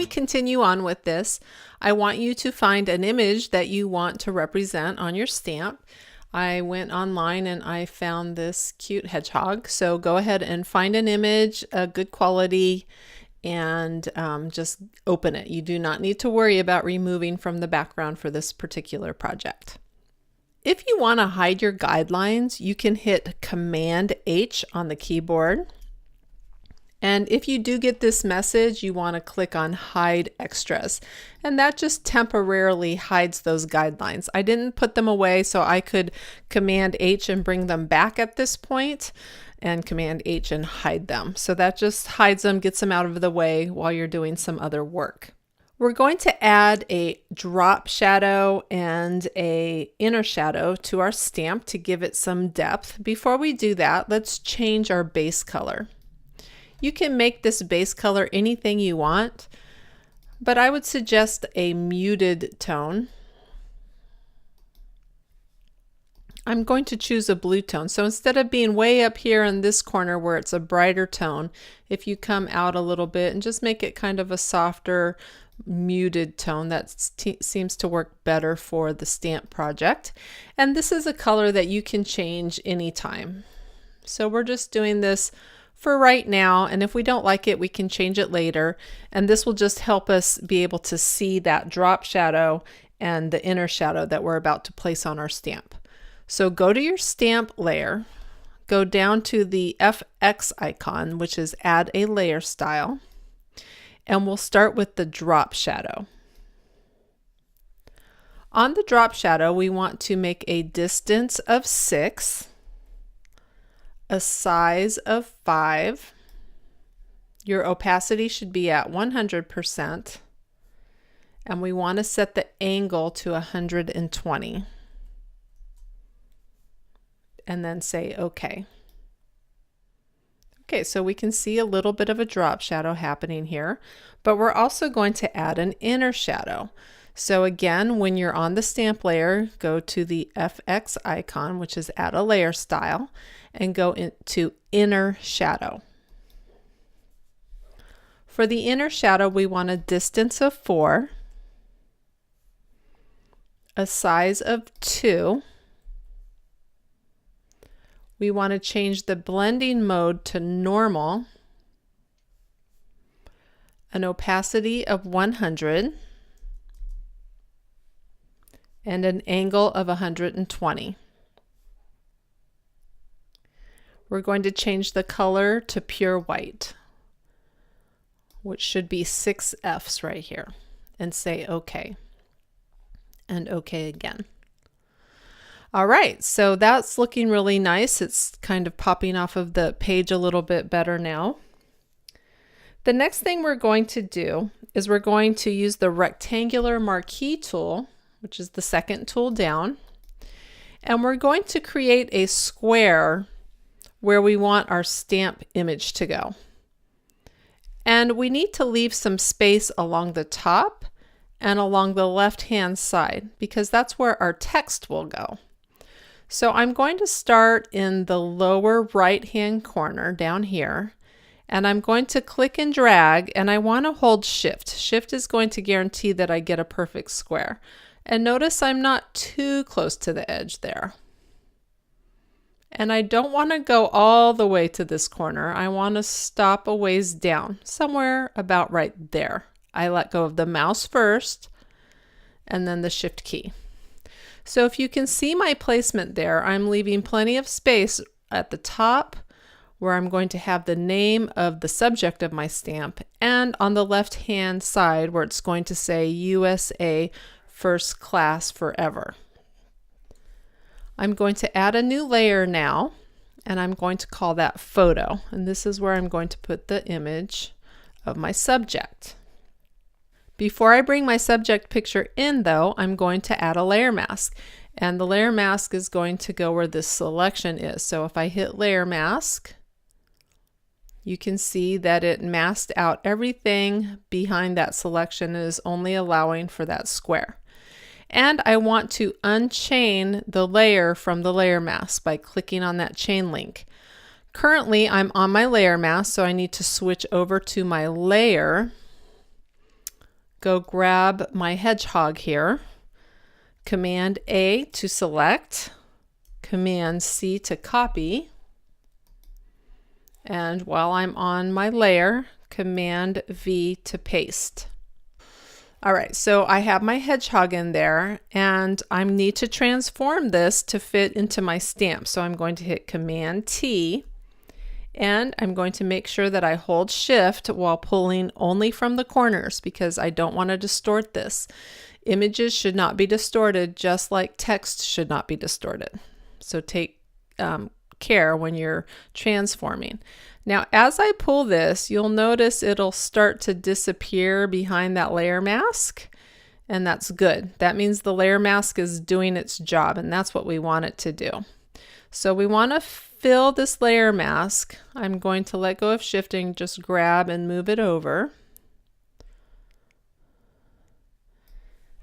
continue on with this, I want you to find an image that you want to represent on your stamp. I went online and I found this cute hedgehog. So go ahead and find an image, a good quality, and just open it. You do not need to worry about removing from the background for this particular project. If you want to hide your guidelines, you can hit Command H on the keyboard. And if you do get this message, you want to click on Hide Extras. And that just temporarily hides those guidelines. I didn't put them away, so I could Command H and bring them back at this point, and Command H and hide them. So that just hides them, gets them out of the way while you're doing some other work. We're going to add a drop shadow and an inner shadow to our stamp to give it some depth. Before we do that, let's change our base color. You can make this base color anything you want, but I would suggest a muted tone. I'm going to choose a blue tone. So instead of being way up here in this corner where it's a brighter tone, if you come out a little bit and just make it kind of a softer, muted tone, that seems to work better for the stamp project. And this is a color that you can change anytime. So we're just doing this for right now, and if we don't like it, we can change it later, and this will just help us be able to see that drop shadow and the inner shadow that we're about to place on our stamp. So go to your stamp layer, go down to the FX icon, which is Add a Layer Style, and we'll start with the drop shadow. On the drop shadow, we want to make a distance of 6, a size of 5. Your opacity should be at 100%, and we want to set the angle to 120, and then say OK. Okay, so we can see a little bit of a drop shadow happening here, but we're also going to add an inner shadow. So again, when you're on the stamp layer, go to the FX icon, which is Add a Layer Style, and go into Inner Shadow. For the inner shadow, we want a distance of 4, a size of 2. We want to change the blending mode to normal, an opacity of 100, and an angle of 120. We're going to change the color to pure white, which should be 6 Fs right here, and say OK, and OK again. All right, so that's looking really nice. It's kind of popping off of the page a little bit better now. The next thing we're going to do is we're going to use the rectangular marquee tool, which is the second tool down, and we're going to create a square where we want our stamp image to go. And we need to leave some space along the top and along the left-hand side because that's where our text will go. So I'm going to start in the lower right-hand corner down here, and I'm going to click and drag, and I want to hold Shift. Shift is going to guarantee that I get a perfect square. And notice I'm not too close to the edge there. And I don't want to go all the way to this corner. I want to stop a ways down, somewhere about right there. I let go of the mouse first, and then the Shift key. So if you can see my placement there, I'm leaving plenty of space at the top where I'm going to have the name of the subject of my stamp, and on the left-hand side where it's going to say USA First Class Forever. I'm going to add a new layer now, and I'm going to call that Photo, and this is where I'm going to put the image of my subject. Before I bring my subject picture in though, I'm going to add a layer mask, and the layer mask is going to go where this selection is. So if I hit Layer Mask, you can see that it masked out everything behind that selection and is only allowing for that square. And I want to unchain the layer from the layer mask by clicking on that chain link. Currently I'm on my layer mask, so I need to switch over to my layer, go grab my hedgehog here, Command A to select, Command C to copy, and while I'm on my layer, Command V to paste. All right, so I have my hedgehog in there, and I need to transform this to fit into my stamp. So I'm going to hit Command T, and I'm going to make sure that I hold Shift while pulling only from the corners because I don't want to distort this. Images should not be distorted, just like text should not be distorted. So take care when you're transforming. Now, as I pull this, you'll notice it'll start to disappear behind that layer mask, and that's good. That means the layer mask is doing its job, and that's what we want it to do. So we want to fill this layer mask. I'm going to let go of shifting, just grab and move it over.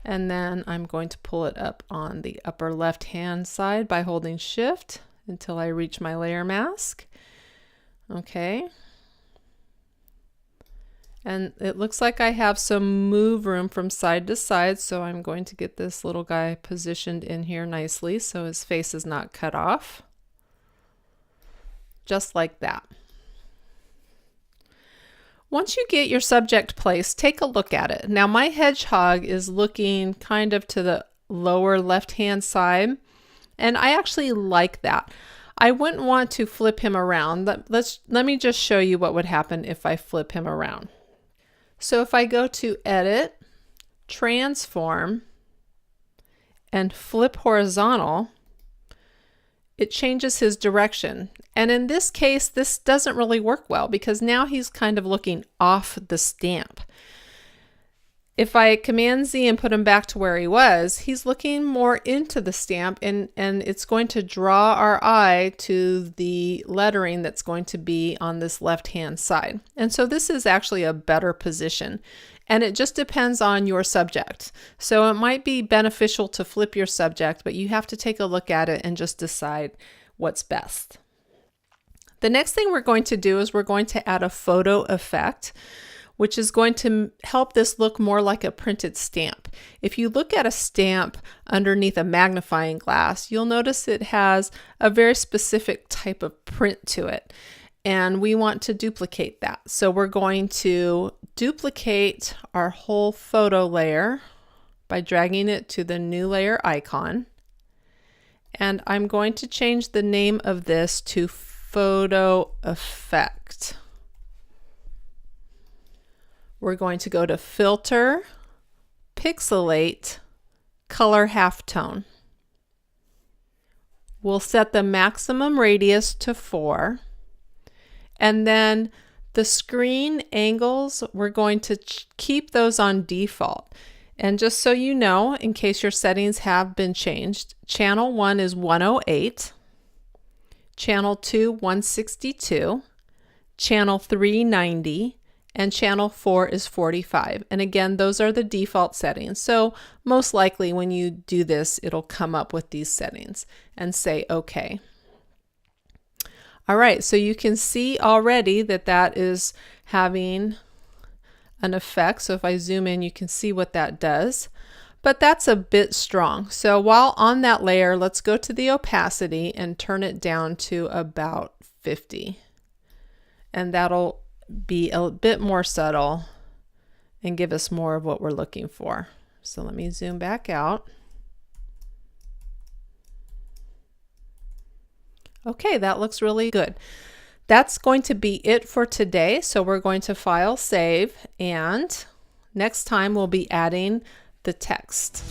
And then I'm going to pull it up on the upper left hand side by holding Shift until I reach my layer mask. Okay. And it looks like I have some move room from side to side, so I'm going to get this little guy positioned in here nicely so his face is not cut off. Just like that. Once you get your subject placed, take a look at it. Now my hedgehog is looking kind of to the lower left-hand side, and I actually like that. I wouldn't want to flip him around. Let me just show you what would happen if I flip him around. So if I go to Edit, Transform, and Flip Horizontal, it changes his direction. And in this case, this doesn't really work well because now he's kind of looking off the stamp. If I Command Z and put him back to where he was, he's looking more into the stamp, and it's going to draw our eye to the lettering that's going to be on this left-hand side. And so this is actually a better position. And it just depends on your subject. So it might be beneficial to flip your subject, but you have to take a look at it and just decide what's best. The next thing we're going to do is we're going to add a photo effect, which is going to help this look more like a printed stamp. If you look at a stamp underneath a magnifying glass, you'll notice it has a very specific type of print to it. And we want to duplicate that. So we're going to duplicate our whole photo layer by dragging it to the new layer icon. And I'm going to change the name of this to Photo Effect. We're going to go to Filter, Pixelate, Color Halftone. We'll set the maximum radius to 4. And then the screen angles, we're going to keep those on default. And just so you know, in case your settings have been changed, channel 1 is 108, channel 2 162, channel 3 90, and channel 4 is 45. And again, those are the default settings. So most likely when you do this, it'll come up with these settings and say OK. All right, so you can see already that that is having an effect. So if I zoom in, you can see what that does. But that's a bit strong. So while on that layer, let's go to the opacity and turn it down to about 50. And that'll be a bit more subtle and give us more of what we're looking for. So let me zoom back out. Okay, that looks really good. That's going to be it for today. So we're going to File, Save, and next time we'll be adding the text.